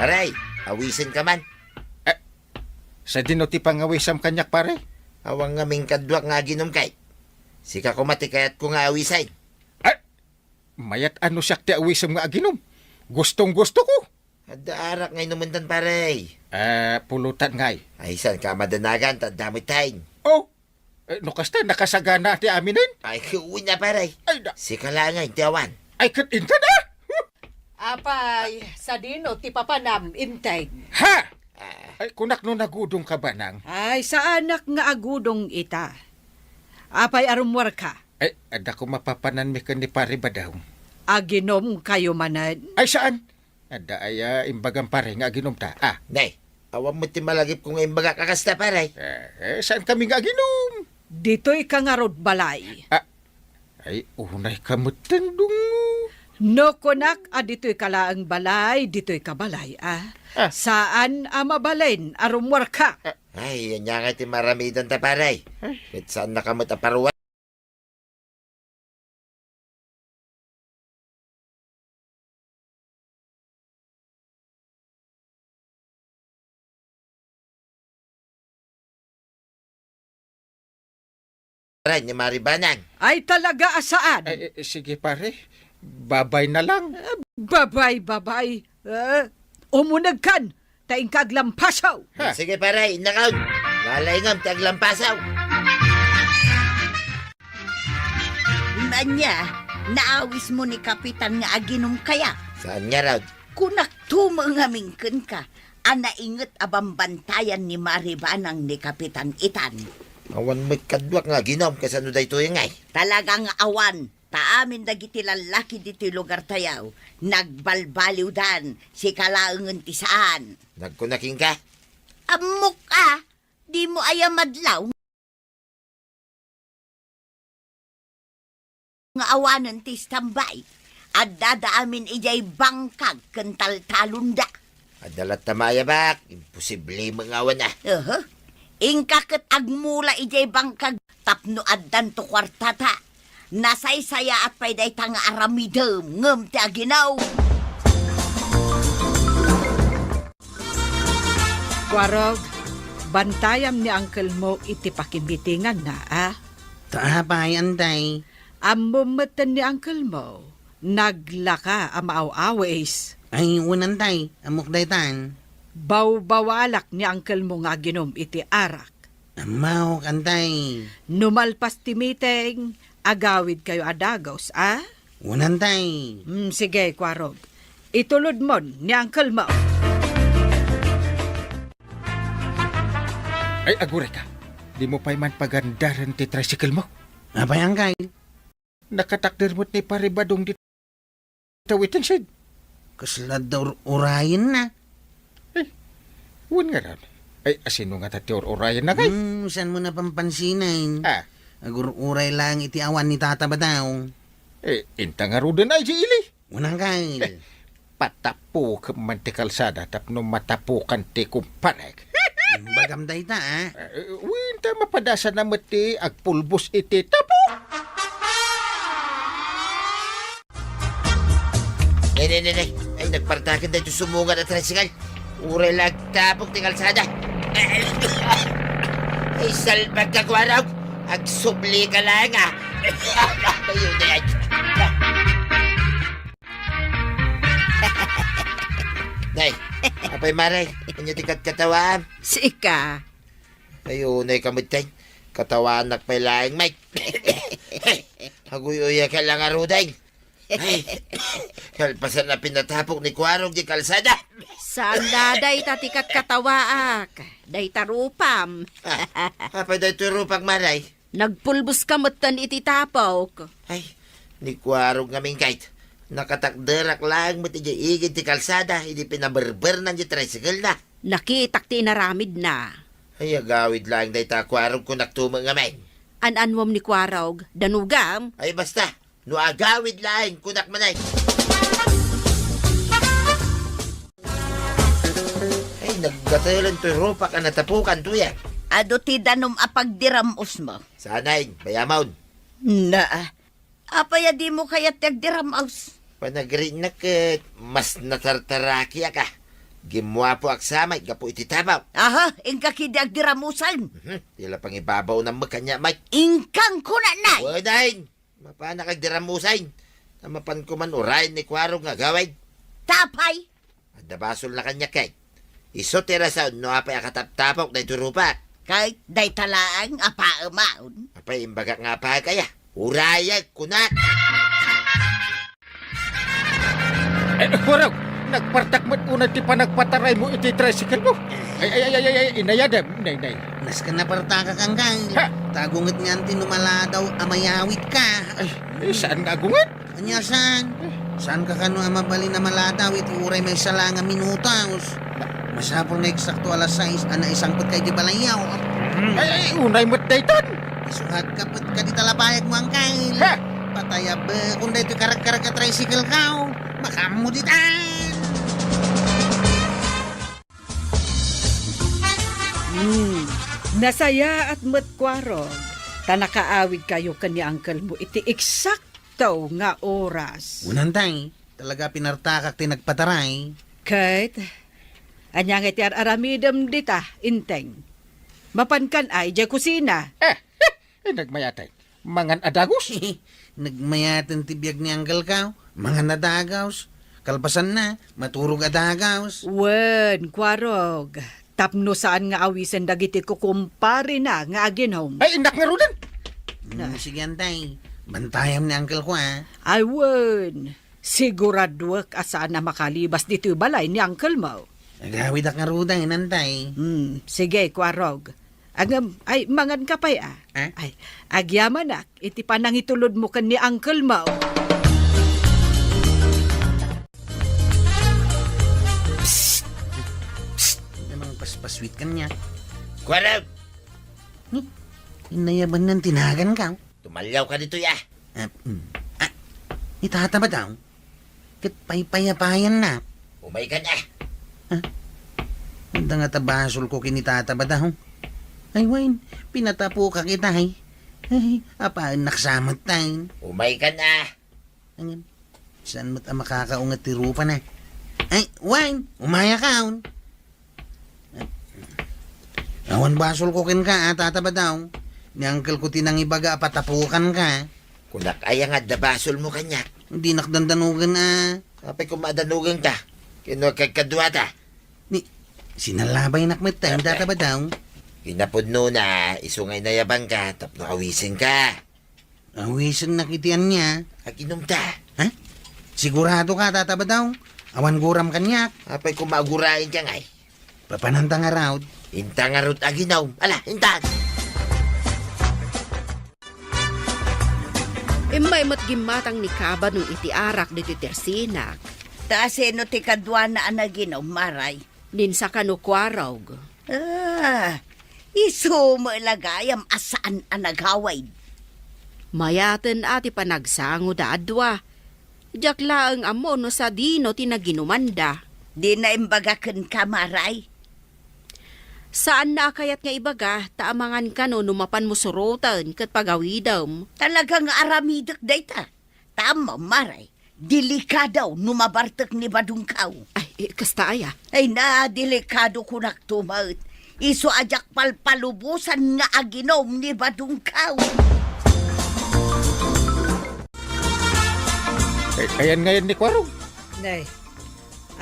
Paray, awisin ka man. Sa dinuti pangawisam kanyak pare. Awang ngaming kadwak nga ginom kay. Sika ko matikayat ko nga awisay. Mayat ano siya ti awisam nga aginom. Gustong gusto ko. Adaarak ngay numundan paray. Pulutan ngay. Ay san ka madanagan, tandamit tayo. Oh, no kasta nakasagana ti aminin. Ay kuwi na paray. Ay da. Sika lang ngay, tiyawan. Ay katinta na. Apay, sa dino ti papanam intay. Ha! Ay kunak no nagudong ka ba nang? Ay, sa anak nga agudong ita. Apay arumwar ka. Ay, ada ko mapapanan mi ni pare ba daw? Aginom kayo manad. Ay saan? Ada ay imbagang pare nga aginom ta. Nay, awang mo ti malagip ko ngayon baga kakasta paray. Saan kami nga aginom? Dito'y kangarod balay. Ay, unay kamutandong. No konak, dito'y kalaang balay, dito'y kabalay, Saan mabalain, arumwar ka? Ay, yan nga ti maramidan ta paray. At saan nakamot a paruwa? Paray, ni Maribanang. Ay talaga saan? Ay, sige pare, babay na lang. Babay. Umunag kan, taing kaglampasaw. Sige paray, nakaw. Lalaingam, taglampasaw. Nanya, naawis mo ni Kapitan nga aginom kaya. Saan nga raw? Kunak tumangamingken ka, inget abambantayan ni Maribanang ni Kapitan Itan. Awan may kadwak nga ginom kasano da ito yung ngay. Talagang awan, taamin dagiti lalaki diti lugar tayaw. Nagbalbaliw dan, si kalaangan tisaan. Nagkunaking ka? Amok ka, di mo ayamadlaw. Nga awanan ti stambay, at dadaamin ijay bangkag kental talunda. Adalat tamaya bak, imposible mangawan na. Ingkaket agmula ijay bangkag tapno addan to kwartata. Nasaysaya at payday tanga aramidem ngem ti aginaw. Kwarog, bantayam ni uncle mo iti pakimbitingan na, Taapay, anday. Amumatan ni uncle mo, naglaka amaaw-awis. Ay, unanday. Amok daytan. Bawbawalak ni uncle mo nga ginom iti arak. Amawak, anday. Numalpas ti meeting, agawid kayo adagaws, Unanday. Sige, Kwarog. Itulod mo ni uncle mo. Ay, agure ka. Di mo pa'y man pagandaran ti tricycle mo. Apay, angkay. Nakatakder mo't ni pare badong di tawitin siya. Kaslad daw urayin na. Huwag nga rin. Ay, asino nga tati orayan na kay? Saan mo na pampansinan? Agur uray lang iti awan ni tata ba daw? Inta nga rudan ay si Ili. Unang kay. Patapo ka man ti kalsada tapno matapukan ti kumpanag. Bagam dayta, Winta mapadasa na mati agpulbos iti tapo. Nay. Ay, nagpartakan na ito sumungan at tricycle. Uray lang tapok ti kalsada. Ay, salbag ka, Kwarog. Agsubli ka lang, Ayun na yan. Nay, apay maray. Ano tikat katawaan? Sika. Ayun na kamutay. Katawaan nakpay laing, Mike. Haguy-uya ka lang aruday. Ay, kalpasan na pinatapok ni Kwarog di kalsada. Saan daday tatikat katawaak? Day tarupam. Apay dahi turupag maray. Nagpulbos ka matan iti tapok. Ay, ni Kwarog ngaming kahit. Nakatakderak lang mo ti igid ti kalsada. Hindi pinaberber na di tricycle na. Nakitak ti naramid na. Ay, agawid lang dahi ta Kwarog kung naktumang ngamin. An-anwam ni Kwarog, danugam. Ay, basta. No agawid lang kunak manay. Ay, naggatalan to ropa ka natapukan to yan. Ado ti danom apagdiramos mo. Sanay, bayamaw. Na, apaya di mo kaya tagdiramos. Panagrin na mas natartaraki ka. Gimwa po aksamay, gapo iti tabaw. Aha, ingka kidag diramusan. Tila pang ibabaw ng magkanya, Mike. Ingkang kuna na. Wadain, mapana kagdiramusain. Tamapan ko man urayin ni Kwarog nga gawin. Tapay. Adabasol na kanya kay. Iso tira sa no apay akataptapok na iturupa. Kahit day talaang apaamaon. Apay imbaga nga pa kaya. Urayag, kunat. Kwarog, nagpartak mo't una ti panagpataray mo iti tricycle mo. Ay, inayadam, nay. Nas ka na partaka kang kail. Ha? Tagungat nga tinumala daw amayawit ka. Ay, saan nga agungan? Anya saan? Saan ka kano amabali na maladaw iti uray may salanga minutos. Masapol na eksakto alas 6, ana isangpot kay di balayaw. Ay, unay mo't daytan. Isuhat ka put ka di talapayag mo ang kail. Ha? Patayab, kung dito karak-karak ka tricycle ka, makamuditan. Nasaya at matkwarog. Tanakaawid kayo kani uncle mo iti eksakto nga oras. Unantay, talaga pinartakak ti nagpataray. Kahit, anyang iti aramidam dita, inteng. Mapankan ay, di kusina. Nagmayatay. Mangan adagos. Nagmayatan ti biyag ni Uncle Kao, mga nadagaws. Kalpasan na, maturog adagaws. Wen, kwarog. Tapno saan nga awisen dagiti ko kumpari na nga aginhom. Ay, inak nga rudan. Sige antay, bantayam ni Uncle ko ha. Ay, wen. Siguradwak asaan na makalibas dito balay ni uncle mo. Nagawid ak nga ruda, inantay. Sige, kwarog. Ay, mangan ka pa'y ah. Eh? Ay, agyaman ak, iti panang itulod mo kan ni uncle mo. Namang paspasweet ka niya. Kwarog, Inayaban ng tinagan ka. tumalyaw ka dito ya. Itata ba daw? Kat paypayapayan na. Umay ka na. Handa nga tabasol ko kinitata ba daw? Ay, Wayne, pinatapo ka kita, ay. Ay, apaan naksamat tayo. Umay ka na. Angin, saan mo't ang makakaungat tirupa na? Ay, Wayne, umaya ka, on. Awan basol ko kin ka, tata ba daw? Ni uncle ko tinangibaga, patapukan ka. Kunak ay nga dabasol mo kanya. Hindi nakdandanugan na. Apay kumadanugan ka. Kino kagkadwata. Ni, sinalabay nakmet tayo, tata ba daw? Kinapudno na, isungay na yabang ka, tapno awisin ka. Awisan nakitian niya. Aginom ta. Ha? Sigurado ka, tata ba daw? Awan guram kanyak. Apay kumagurain ka ngay. Papananta nga raw. Inta nga rot aginaw. Ala, intan. May matgimatang ni Kaba nung itiarak dito tersinak. Taaseno ti kadwa na anaginaw, maray. Ninsa ka no kwarog. Iso mo ilagayam asaan anagaway. Mayaten ati panagsango da adwa. Jakla ang amo no sa dino tinaginumanda. Di na imbagakan ka, maray. Saan na kayat nga ibaga, taamangan ka no numapan mo surutan kat pagawidam. Talagang aramidak dayta. Tama, maray. Delikadaw numabartak ni badungkaw. Ay, kasta aya. Ay na, delikado ko naktumaut. Iso ajak palpalubusan nga aginom ni badungkaw. Ayan ngayon ni Kwarog. Nay,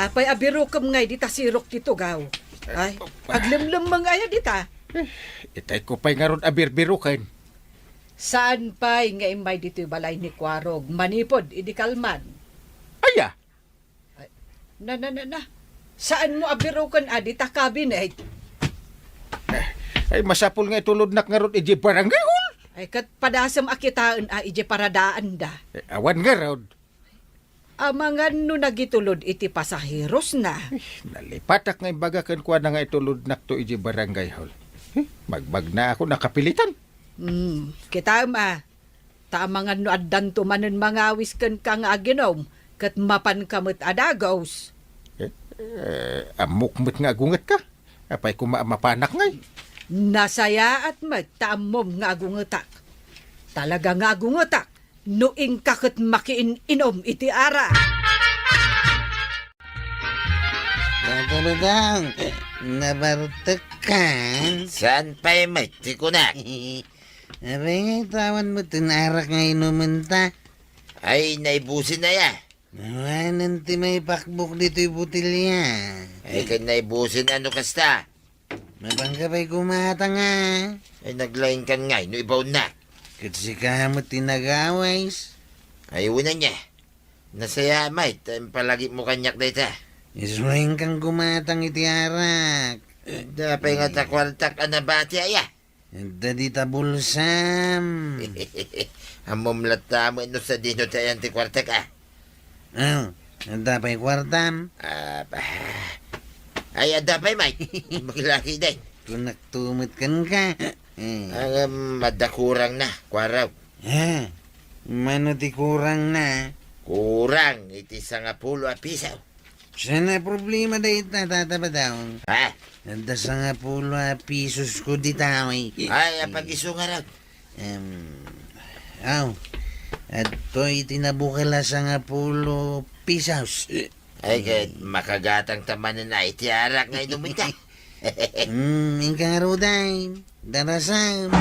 apay abirukam ngay dita sirok dito gaw. Ay, aglimlim mga aya dita. Itay ko pa'y nga ron abirbirukan. Saan pa'y nga imay dito balay ni Kwarog? Manipod, idi kalman. Aya, Na. Saan mo abirukan dita cabinet? ay masapul nga itulod nak nga ron iji barangay hall. Ay, kat padasam akitaan ije paradaan da. Awan nga raw. Amangan no nagitulod iti pasaheros na. Nalipatak nga imbaga kan kuha na nga itulod nak to iji barangay hall. Magbag na ako nakapilitan. Kita taamangan no addan tumanen mga wisken ka nga aginom, kat mapan kamot adagaws. Amukmut nga agungat ka. Apay mapanak ngay. Nasaya at magtamom nga agungetak. Talaga nga agungetak. Nuing kakot makiin-inom iti ara. Tatabadong, nabartakan. Saan pa mate? Di ko na. Abay nga, tawan mo, tinarak nga inuman ta. Ay, naibusin na ya. Nawanan ti may pakbuk dito'y butilya. Ay, kan naibusin ano kasta. Mabangka ba'y kumata nga. Ay, naglain kan nga, no ibaw na. Kasi ka mo tinagaways. Ay, una niya. Nasaya, mate. Ang palagi mo kanyak dito. Isuwain kang kumatang itiarak. Dapat nga takwartak anabati aya. Dadi tabulsam. Amomlat tamo ino sa dino tayo antikwartak ah. Oh, dapat kwartam. Ay, dapat mate. Magilaki din. Kung naktumot kan ka. Ang madakurang na, kwaraw. Ha? Mano ti kurang na. Kurang, iti sa nga pulo a pisaw. Sana problema da ita tatabadaw. Ha? Nanda sa nga pulo a pisos ko di taway. Ay, pag-iso nga raw. Aw. At to'y tinabukala sa nga pulo pisos. Ay, kahit makagatang tamanan na itiarak nga inumin ka. Ika ruday. Darasam.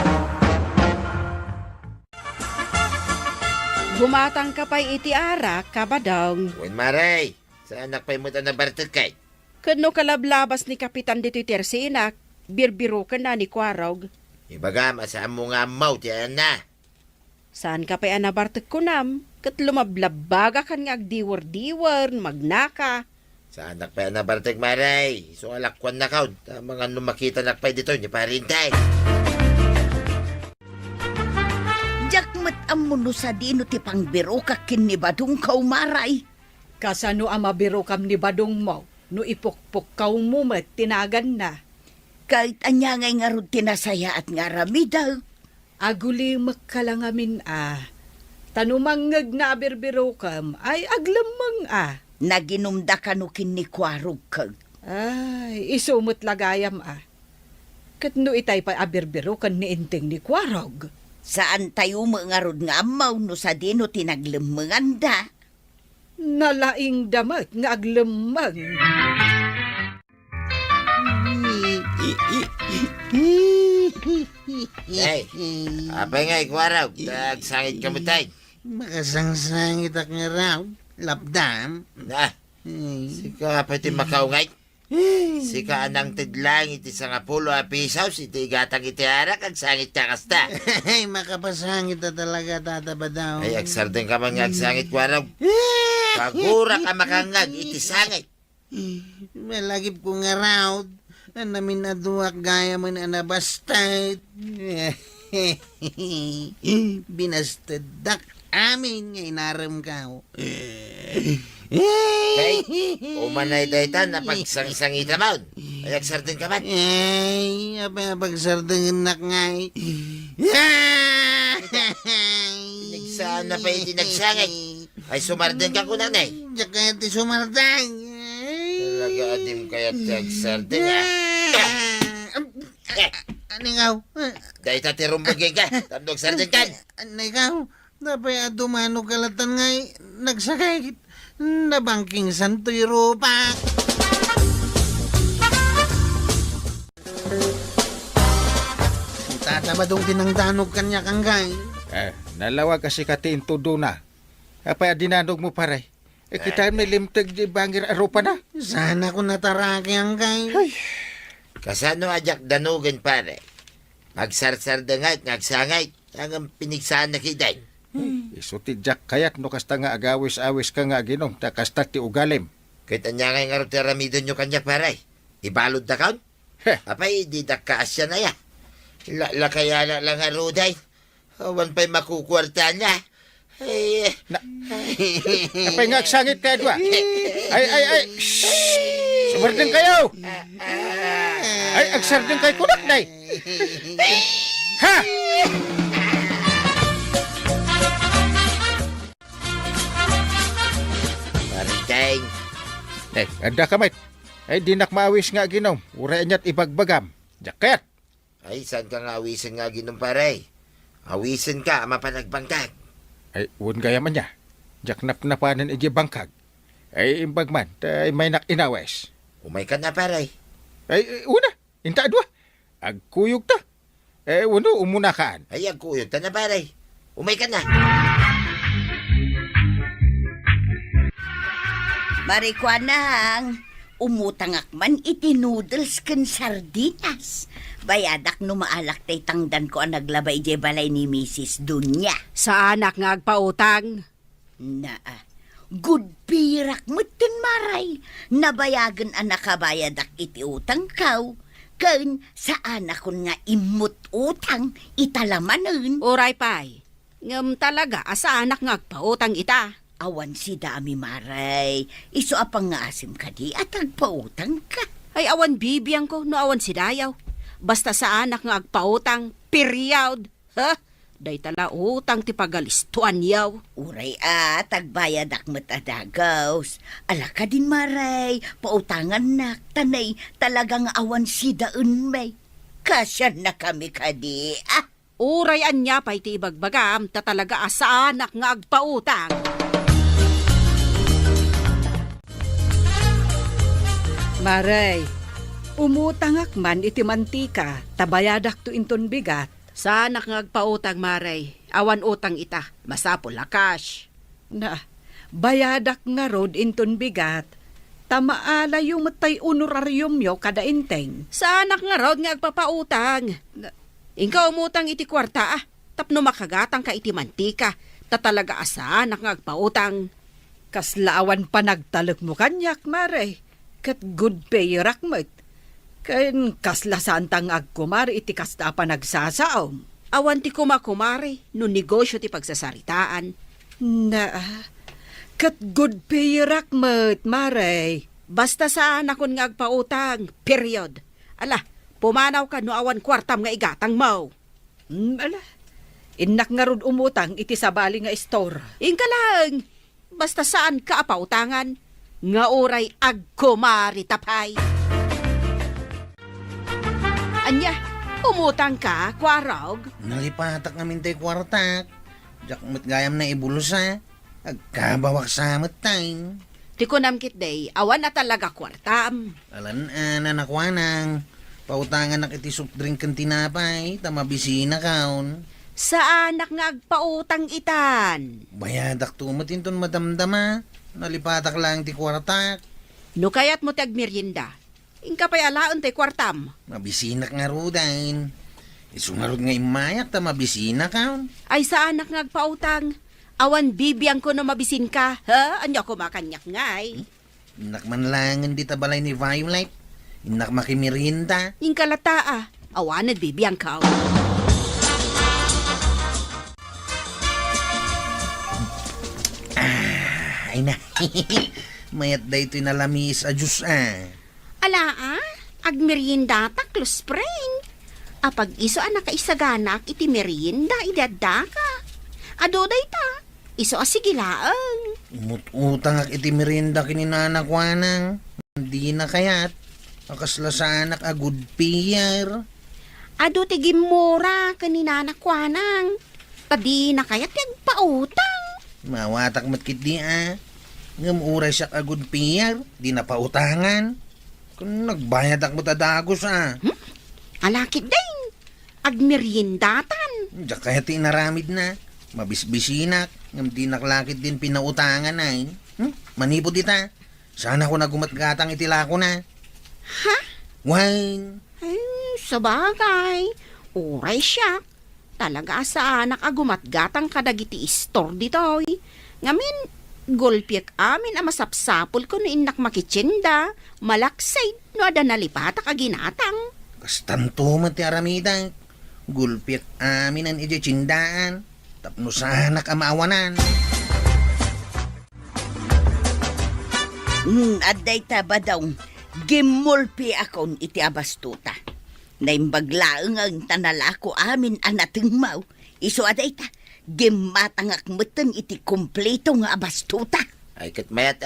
Gumatang ka pa'y iti arak, kabadong. Uwan maray, sa anak pa'y mo na bartag kay. Kano kalablabas ni Kapitan dito'y Tersinak, birbiro ka na ni Kwarog. Ibaga, masaan mo nga amaw, tiyan na. Saan ka pa'y anabartag kunam? Kat lumablabaga kan nga agdiwar-diwar, magnaka. Sa anak pa'y na bartag maray. So alakwan na kaun. Mga numakita na pa'y dito, niya parintay. Jakmat amuno sa dino ti pangbiro ka kinibadong kaumaray. Kasano ang mabiro kam ni badong mo, no ipukpok kaw mo met tinagan na. Kahit anya ngay nga ron tinasaya at nga ramidaw. Aguli magkalangamin Tanumangag na birbiro kam ay aglamang Naginumda ka no kinikwarog kag. Ay, isumot lagayam Kat no itay pa abirbiro kan niinting ni Kwarog. Saan tayo mga ron nga amaw no sa dino tinaglemenganda. Nalaing damat nga aglamang. Ay, apay nga ikwaraw. Tagsangit ka mo tay. Makasangsangit ak nga raw. Lapdam. Na, sika pati makaungay. Sika anang tidlang iti sa nga pulo a pisaw, iti gatang iti arak, ang sangit ka kasta. Ay, makapasangit na talaga tatabadaw. Ay, agsardeng ka man nga agsangit kwaraw. Pagura ka makangag, iti sangit. Malagip ko nga raw. Namin na duwak gaya man anabastad. Binastadak amin nga inaram ka. Kay, umanay daytan na pagsang-sangita maun. Ay, agsardeng ka man. Ay, pagsardang nak nga. Nagsaan na pa iti nagsangit. Ay, sumardeng ka kunang na eh. Diyak kaya ti sumardang. Talaga adim kaya't agsardeng Ano ikaw? Dahil tatirumbagin ka, tandog sardeng ka. Ano ikaw? Dapat dumano kalatan nga nagsakay. Nabangking santoy rupak. Tatabadong tinangdanog kanya kanggay. Nalawa kasi katiin tudo na. Apay adinanog mo paray. Kita may limtag di bangir arupa na. Sana ko nataraki ang kay. Kasano ajak danugan pare. Magsarsardangay, ngagsangay. Ang pinigsaan na kiday. Isuti jak kayat no kasta nga agawis-awis ka nga ginom. Takasta ti ugalim. Kahit anya nga nga ramidon nyo kanya pare. Ibalod na kaon. Apay, di dakasya na ya. Kaya na lang aruday. Awan pa'y makukwarta niya. Ay, Apay nga agsangit ka dwa. Ay. Sumardeng kayo. Ay, agsardeng kay kunak day. Ha! parintay. Anda kamay. Ay, dinak maawis nga ginom. Uray niya't ibagbagam. Jaket. Ay, saan ka nga awisan nga ginom pare? Awisan ka, mapanagbangkag. Ay, uwan gaya man niya. Jak nap-napanan igi bangkag. Ay, imbagman. Ay, may nak inawes. Umay ka na, paray. Una, inta adwa. Agkuyog ta. Uno, umuna kaan. Ay, agkuyog ta na, paray. Umay ka na. Marikwanang, umutangak man iti noodles ken sardinas. Bayadak no maalak tay tangdan ko ang naglabay di balay ni Mrs. Dunya. Sa anak nga agpautang. Good pirak mutin maray. Nabayagan ang nakabayadak iti utang kaw. Ken sa anak kon nga imut utang italamanen. Oray pay. Ngam talaga sa anak nga agpautang ita. Awan si dami maray. Iso apang nga asim ka di at agpautang ka. Ay awan bibiyang ko no awan si dayaw. Basta sa anak nga agpautang, period. Ha? Day tala utang ti pagalistuan yaw. Uray tagbayadak matadagaws. Ala ka din maray, pautangan nak, tanay talagang awan si daun may. Kasya na kami kadi. Uray anya pa iti ibagbagam, ta talaga sa anak nga agpautang. Maray, umutangak man iti mantika, tabayadak to inton bigat. Sa anak nga agpautang, Maray. Awan utang ita. Masapol lakas. Na, bayadak nga rod inton bigat, tamaala yung matay honorarium yo kada inteng. Sa anak nga raw nga agpapautang. Ingka umutang iti kwarta tapno makagatang ka iti mantika. Ta talaga asa anak nga agpautang. Kaslaawan pa nagtalok mo kanyak, Maray. Kat good pay rakmet. Ken kaslasan tang agkumar iti kasta pa nagsasaom. Awan ti kumakumari no negosyo ti pagsasaritaan. Na, kat good pay rakmet, Maray. Basta sa anak kon nga agpautang. Period. Ala, pumanaw ka no awan kwartam nga igatang mo. Ala, inak nga rod umutang iti sabali nga store. Ingka lang. Basta saan ka apautangan. Nga oray agkumari tapay. Anya, umutang ka, kwarog? Nalipatak namin tayo kwartak. Diyak gayam na ibulusa. Agkabawak sa matay. Ti ko namkit day, awan na talaga kwartam. Alan nanakwanang. Pautangan na kiti soft drink kan tinapay. Tamabisina kaon. Sa anak nga agpautang itan. Bayadak tumatin ton madamdama. Nalipatak lang ti kwartak. No kayat mo tag merienda. Ingka pa'y alaon tay kwartam. Mabisinak nga rudain. Isungarod nga imayak ta mabisina kaon. Ay sa anak nga agpautang. Awan bibiyang ko na mabisin ka. Ha? Anya ko makanyak ngay. Inak manlangan di tabalay ni Violet. Inak makimirinda. Ingka lata awanad bibiyang ka. Ay na. Mayat da ito'y nalamis a Diyos Ala agmerienda ta close friend. Apag iso anak kaisaganak iti merienda idadda ka. Adoday ta. Iso asigilaang. Umutang ak iti merinda kininanakwanang. Hindi na kayat. Akasla sa anak a good payer. Ado ti gimura kaninanakwanang. Tadi na kayat pautang. Mawatak matkit di Ngamuray siya a good payer. Di na pautangan. Kung nagbayad ak mo tadagos Alakit din. Agmeriendatan. Diyak kaya tinaramid na. Mabisbisinak. Ngam di naklakit din pinautangan ay. Manipod ita. Sana ko nagumatgatang itila ko na. Ha? Wine. Ay, sabagay. Uray siya. Talaga sa anak agumatgatang kadagiti store ditoy. Ngamin, gulpiak amin ang masapsapol ko no inak makitsinda. Malaksay no ada nalipatak aginatang. Kastanto mati aramida. Gulpiak amin ang ijitsindaan. Tapno sa anak amawanan. Aday ta ba daw, gimulpi akon iti abastuta. Naimbaglaang ang tanalako amin anateng mau. Iso aday ta, gimatangak meten iti kumpleto nga abastuta. Ay, kat mayat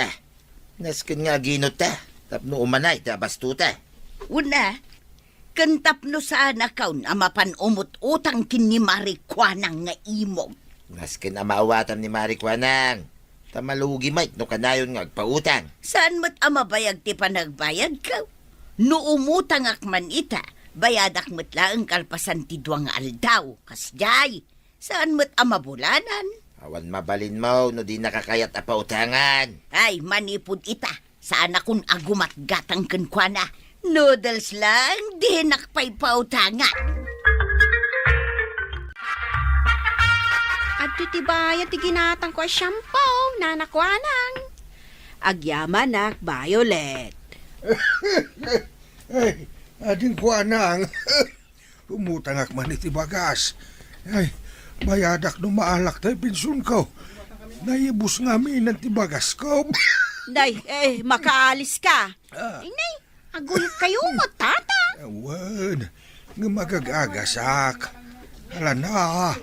Naskin nga ginot ta. Tapno umanay, ta bastuta. Una, kantapno sa anakaw na mapan umut-utang kinimari kwanang nga imong. Naskin ang maawatam ni Marikwanang. Tamalugi Mike no kanayon nga agpautang. Saan mo't amabayag ti panagbayad ka? No umutang akman ita, bayadak mo't laang kalpasan ti duwang aldaw. Kasjay, saan mo't amabulanan? Awan mabalin mo no di nakakayat a pautangan. Ay, manipod ita. Saan akong agumat gatang kenkwana. Noodles lang, di nakpay pautangan. At ti bayad ti ginatang ko ay shampoo, nanakwanang. Agyaman nak, Violet. Ay, ading ko anang. Umutang akman iti bagas. Ay, bayadak no maalak tayo pinsun ko. Naibus nga minan ti bagas ko. Day, makaalis ka. Inay, aguyot kayo mo, tata. Awan, nga magagagasak. Hala na,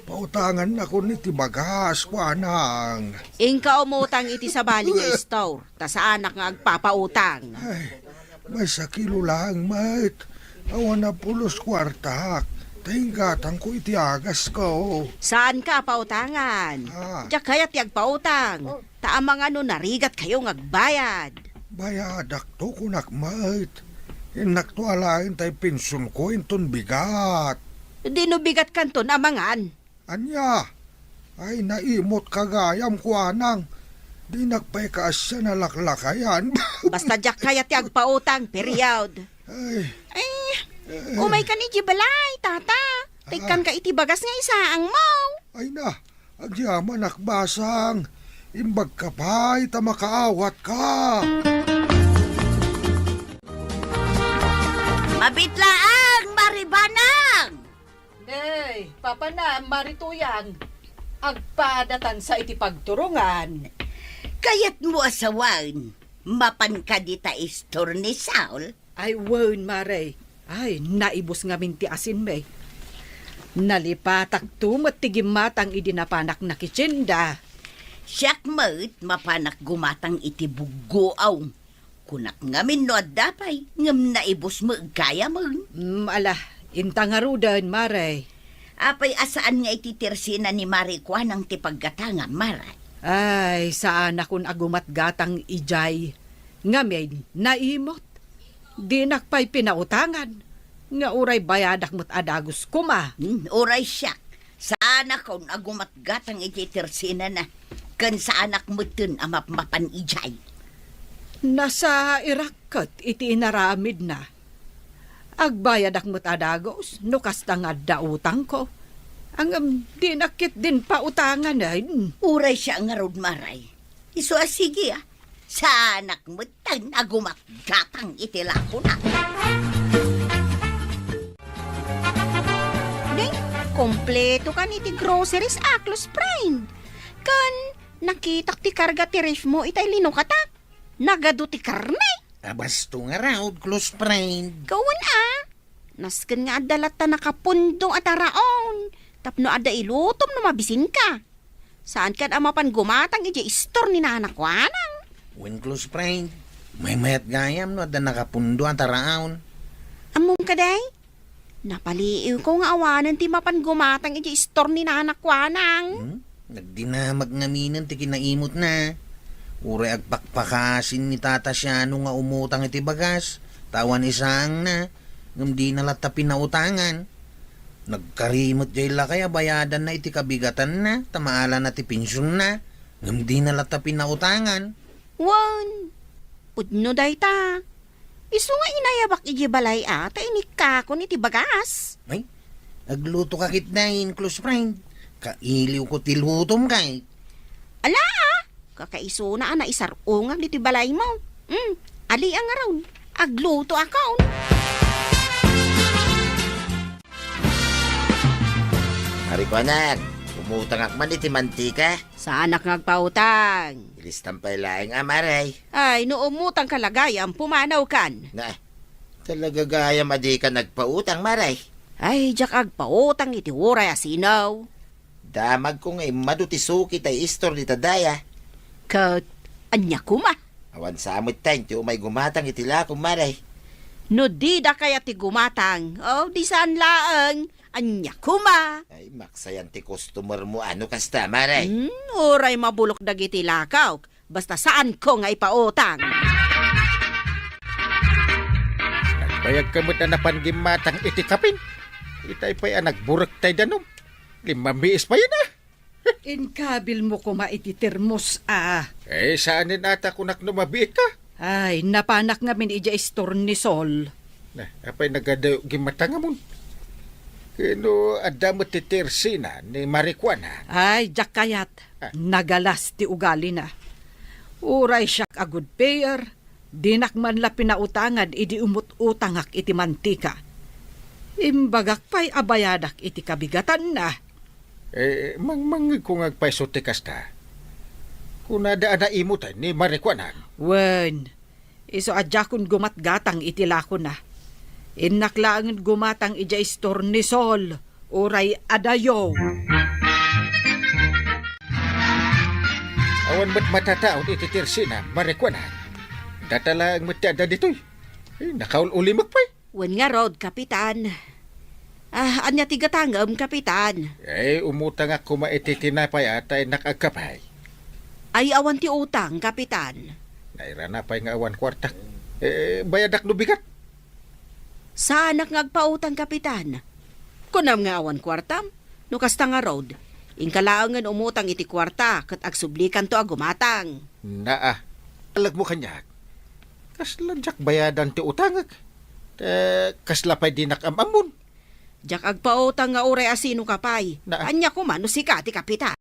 pautangan ako ni ti bagas ko anang. Ingka umutang iti sa bali nga store, ta sa anak nga agpapautang. Ay, may sakilo lang, mate. Awan na pulos kwartak. Tinggatang ko iti agas ko. Saan ka pautangan? Diyak kaya tiyag pautang. Taamang ano narigat kayo ngagbayad. Bayadak to kunak, mate. Inaktualain tay pinsun ko inton bigat. Di no bigat kanton amangan. Anya, ay naimot kagayam ko anang. Di nagpaykaas siya na laklakayan. Basta diyak kaya tiyag pautang, period. Ay, Umay ka ni Jibalay, tata. Tikan ka iti bagas nga isaang mo. ay na, agyaman akbasang. Imbag ka pa, ita makaawat ka. Mabitlaang, maribanang! Day, papa na, marituyang. Agpadatan sa iti pagturungan. Kayat mo asawan, mapan ka di ta istor ni Saul. Ay, wan, Maray. Ay, naibos nga minti asin, may. Nalipatak tumat tigimatang idinapanak na kitsinda. Siyak mo't mapanak gumatang iti bugoaw. Kunak ngamin no at dapay, ngam naibos mo kaya mo. Ala, intangarudan, Maray. Apay asaan nga iti tirsina ni Marikwa ng tipaggatanga, Maray. Ay, saan akong agumat gatang ijay. Ngamin, naimot. Di nakpay pinautangan. Nga uray bayadak mo't adagos kuma. Oray siyak, saan akong agumat gatang iti tirsina na. Kan sa anak mo dun amap-mapan ijay. Nasa Irakat iti inaramid na. Agbayad akmo't adagos, no kasta nga dautang ko. Ang di nakit din pa utangan ay. Uray siya nga rod, Maray. Iso sige sa anak mo tan agumat gatang iti lako na. Day, kompleto kan iti groceries aklos friend. Kan nakitak ti karga ti ref mo itay linukatak. Nagado ti karne. Abasto nga raw, close friend. Kawan Nasken nga adalat ta nakapundong at araon. Tapno ada ilutom no mabisin ka. Saan kan amapan gumatang iti istor ni nanak wanang. When close friend, may mayat gayam no, ada nakapundo ang taraon. Among kaday? Napaliiw ko nga awanan ti mapan gumatang iti istor ni nanak wanang. Nagdinamag ngaminan ti kinaimot na. Ure agpakpakasin ni tata siya nung nga umutang iti bagas. Tawan isang na. Ngam di nalata pinautangan. Nagkarimot jay la kaya bayadan na iti kabigatan na. Tamaala na ti pensyon na. Ngam di nalata pinautangan. Wan, pudno day ta. Isu nga inayabak iji balay ta inikakon iti bagas. Ay, agluto ka kitnain, close friend. Kailiw ko tilutom kay. Ala, kakaiso na isarungan iti balay mo. Ali ang araw, agluto akaon. Hari ko anak, umutang akman iti mantika. Sa anak ngagpautang. Ilistan pa ilaing amaray. Ay, no umutang kalagayam, pumanaw kan. Na, talaga gaya madi ka nagpautang, maray. Ay, jak agpautang iti uray asinaw. Damag ko ngay madutisuki tay istor ni tadaya. Kat, anya kuma. Awan sa amot tayo, ti umay gumatang itila kong maray. No di da kaya ti gumatang. Oh, di saan laang. Anya kuma. Ay, maksayan ti customer mo. Ano kasta, maray? Uray mabulok dagiti lakaw. Basta saan ko nga ipautang. Nagbayag kamot na napanggimatang iti kapin. Itay pa'y nagburak tay danom. 5 biis pa yun Inkabil mo ko maititermos Saanin ata kunak numabiit ka? Ay, napanak nga min ija istor ni Sol. Apay nagadayo gimatanga mo. Kino adamot ti Tersina ni Marikwana. Ay, jak kayat. Nagalas ti ugali na. Uray siyak a good payer. Dinak man la pinautangan idi umut-utangak iti mantika. Imbagak pa'y abayadak iti kabigatan na. Mangmangig kung agpaiso ti kasta. Kung nadaan na imutan ni Marikwana. Wen, iso adya kun gumatgatang iti lako na. Innaklaan gumatang ija istor ni Sol, uray adayo. Awan mo't matataon iti Tersina, Marikwana. Datalang matyada dito'y. Nakaul-uli magpay. Wen nga rod, kapitan. Anya tigatangam, kapitan. Umutang ako maiti tinapay at ay nakagkapay. Ay awan ti utang, kapitan. Nairanapay nga awan kwarta. Bayadak no bigat. Saanak ngagpautang, kapitan. Kunam nga awan kwartam, no kasta nga rod. Ingkalaangan umutang iti kwarta, kat agsublikan to agumatang. Alag mo kanya. Kasladyak bayadan ti utangag. Kaslapay di nakamamon. Jak agpautang nga uray asino kapay. Na- Anya ko man no si kati kapitan.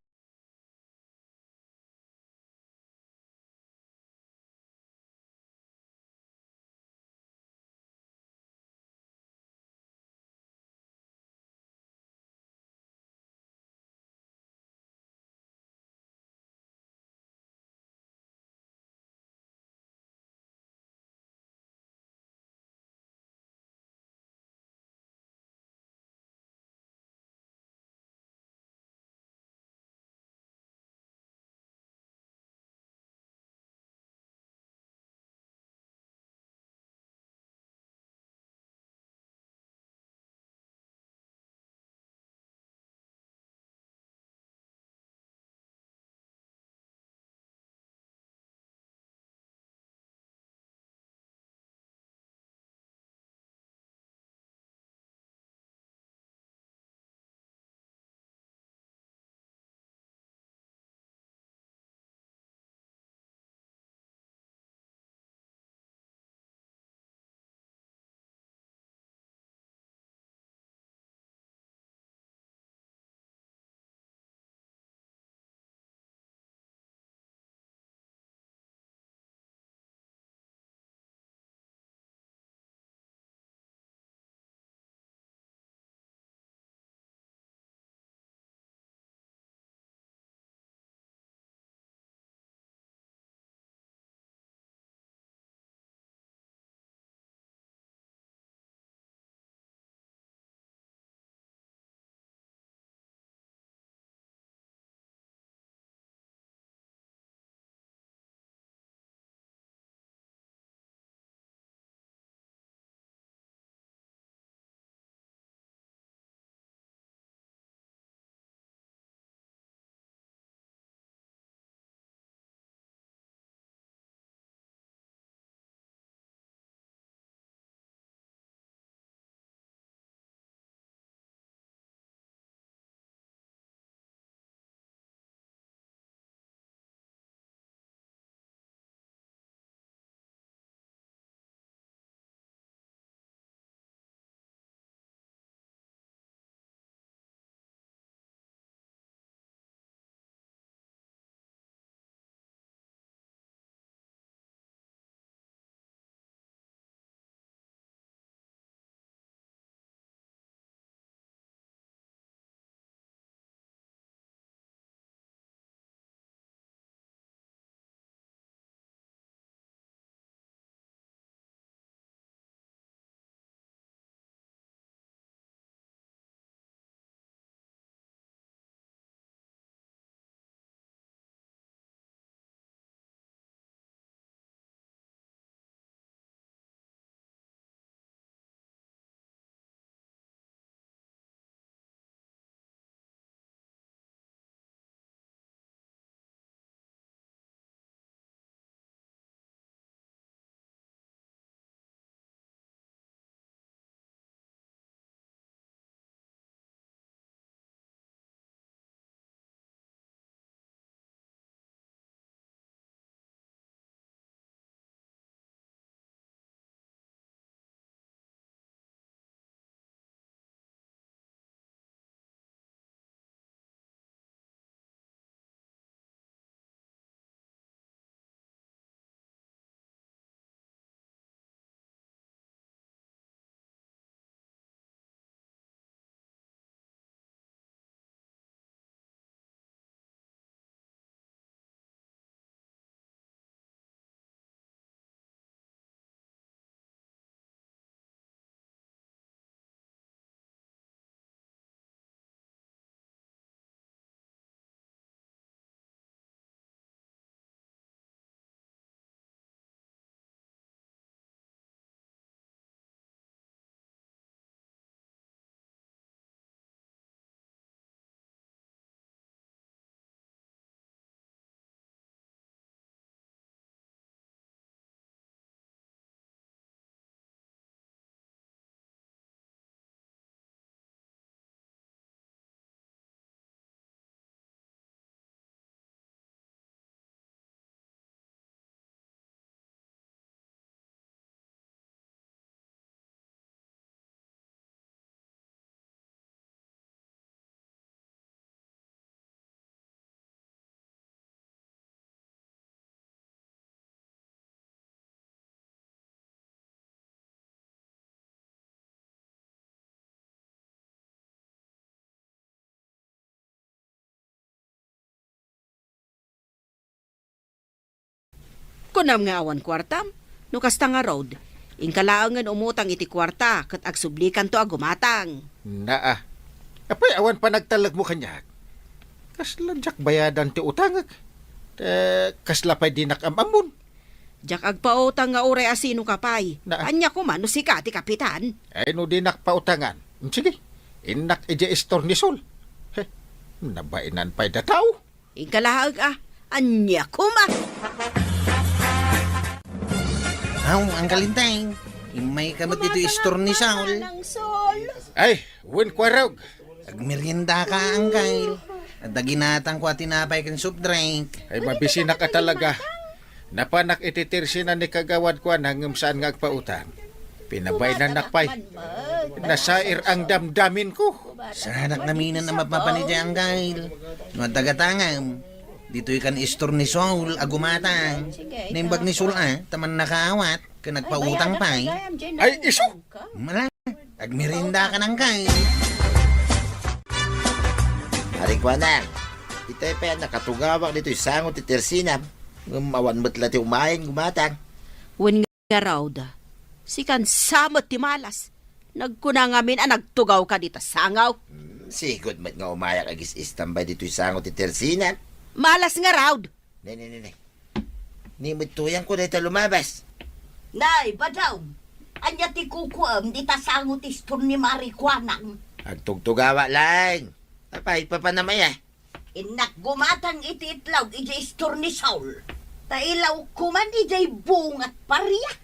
Kunam nga awan kwartam, no kasta nga road. Ingkalaangan umutang iti kwarta, kat agsublikan to agumatang. Naa. Apay awan pa nagtalag mo kanya. Kasla jak bayadan ti utangag. Kasla pa'y di nakamamon. Jak agpautang nga uray asino kapay. Na- Anya ko man, no si Kati Kapitan. Ay no di nakpautangan. Sige, inak ije istor ni Sol. Heh, nabainan pa'y dataw. Ingkalaag anya ko man. Ang kalintay. Imay kamot dito istor ni Saul. Ay, win kwarog. Agmerienda ka, Angkay. At daginatang ko at tinapay kan soup drink. Ay mabisina ka talaga. Napanak ititirsi na ni kagawad ko hanggang saan nga agpautang. Pinabay na nakpay. Nasair ang damdamin ko. Sa anak naminan na mapapanidya, Angkay. Mga tagatangam. Dito ikan istor ni Saul, agumatang. Naimbag ni Saul, taman nakaawat. Ka nagpautang pa, Ay, iso! Mala, agmerienda ka ng kay. Marikwanang, itay pa yan nakatugawak dito yung sangot ti Tersinam. Gumawan mo't lati umayin gumatang. Wen nga raud, si kan samot ti malas. Nagkuna ngamin nagtugaw ka dito sangaw. Sigod mo't nga umayak agis istambay dito yung sangot ti Tersinam. Malas nga raud. Nay. Ni mo't tuyang ko dito lumabas. Nay, badaw. Anya ti kukuam, di tasangot istor ni Marikwanang. Agtugtugawa lang. Apay, papanamaya. Inak gumatang iti itlaw, iti istor ni Saul. Tailaw kuman ijay bungat pariya.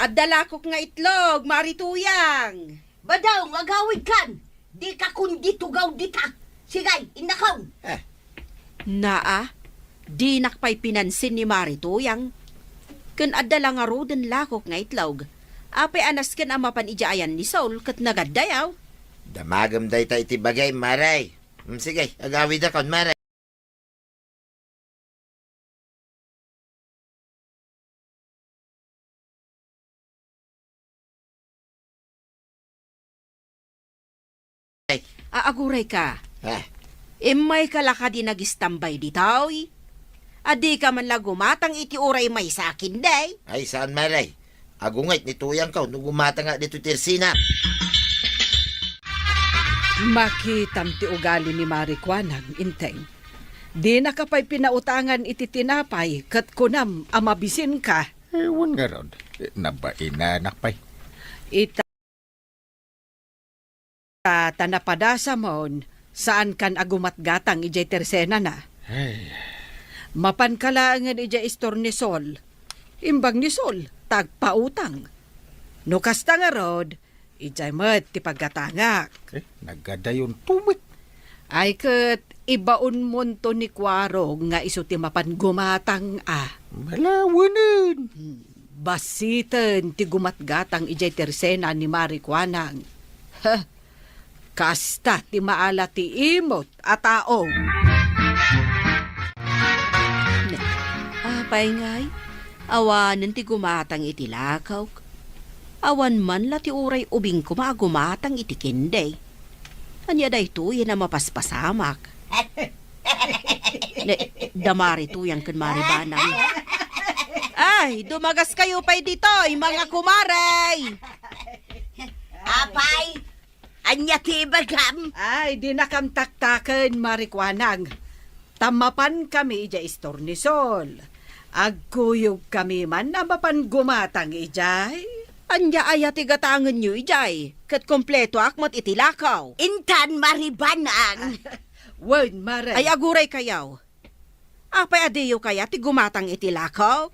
At dalakok nga itlog, marituyang. Badaw, agawid kan. Di ka kundi tugaw dita. Sigay, inakaw. Naa, di nakpay pinansin ni Marituyang. Kun adala nga roden lakok nga itlog. Apay anas ken amapan ijaayan ni Saul kat nagadayaw. Damagam day ta iti bagay, maray. Sige, agawid akon, maray. Aaguray ka. Ha? Imay kalaka di nagistambay ditaw. Adi ka man lagumatang iti uray may sakin day. Ay, saan maray? Agungait ni tuyang ka, nung gumata nga dito Tersinam. Makitam ti ugali ni Marikwanang, inteng. Di nakapay pinautangan iti tinapay, kat kunam amabisin ka. Ewan nga ron. Nabaina nakpay. Ita tanapadasa mon, saan kan agumatgatang ijay tersena na. Ay, Mapankalaangan ijay istor ni Sol. Imbang ni Sol, tagpautang. No kasta nga rod, ijay mat ti paggatangak. nagadayon tumit. Ay kat ibaon monto ni Kwaro nga iso ti mapan gumatang Malawanan. Basitan ti gumatgatang ijay tersena ni Marikwanang. Kasta ti maala ti imot at taong. Apay ngay, awanan ti gumatang iti lakaw. Awan man la ti uray ubing kumagumatang iti kinday. Anya day to yan na mapaspasamak. Damari to yan kan maribanang. Ay, dumagas kayo pa'y dito, mga kumaray! Apay, anya ti bagam. Ay, di nakamtaktakan, Marikwanang. Tamapan kami ija istor ni Sol. Agkuyog kami man na mapan gumatang ijay. Anya ay atigatangan nyo ijay, kat kompleto akmat itilakaw. Intan maribanang. Wen, Maray. Ay aguray kayaw. Apay adiyo kaya ti gumatang itilakaw?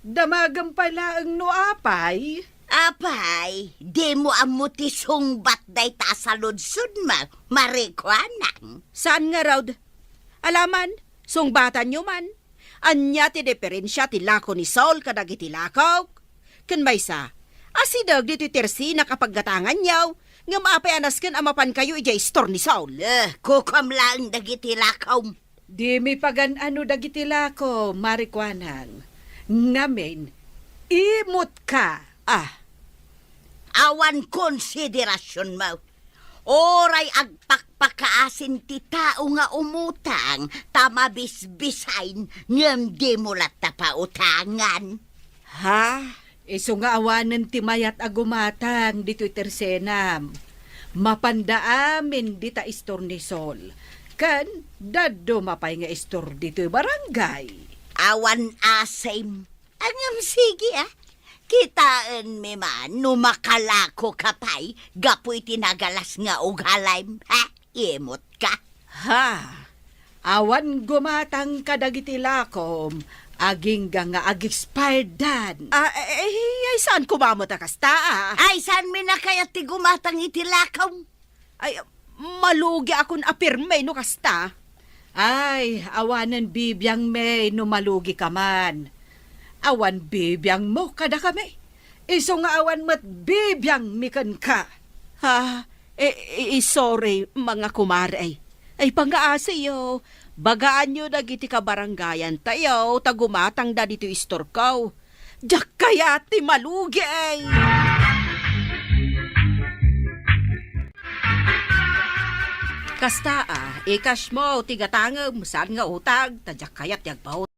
Damagam pala ang nuapay. Apay, di mo amuti sungbat day tasaludsud ma, Marikwanang. Saan nga raw? Alaman, sungbatan nyo man. Anya ti diferensya ti lako ni Saul kadag itilakaw. Kun may sa, asidag dito tersi na kapag gatangan yaw, nga maapay anas kan amapan kayo ija istor ni Saul. Kukam lang dagiti lakaw. Di mi pagan ano dagitila ko, Marikwanang. Ngamin, imot ka. Awan konsiderasyon mo. Oray agpakpak pakaasin ti tao nga umutang, tamabisbisain, ngam di mo lata pautangan. Ha? Iso nga awanan ti mayat agumatang dito'y tersenam. Mapandaamin dita istor ni Sol. Kan, dado mapay nga istor dito'y barangay. Awan asim. Angam sige Kitaan mi man, numakalako kapay, gapoy tinagalas nga ugalaym. Ha? Imot ka. Ha? Awan gumatang kadagiti lakom, aging nga ag-expired dan. Ay, saan kumamot kasta? Ay, saan mi na kaya ti gumatang itilakaw? Ay, malugi akong apirme no kasta. Ay, awanan bibiyang may numalugi ka man. Awan bibiyang mo kada kami. Iso nga awan mat bibiyang mikan ka. Ha? Sorry, mga kumare. Ay, pangaasi yo. Bagaan nyo dagiti ka barangayan tayo, tagumatang da dito istor kaw. Diyak kaya ti malugi ay. Kasta ikas mo, tigatangam, saan nga utag, tadyak kayat yagbaw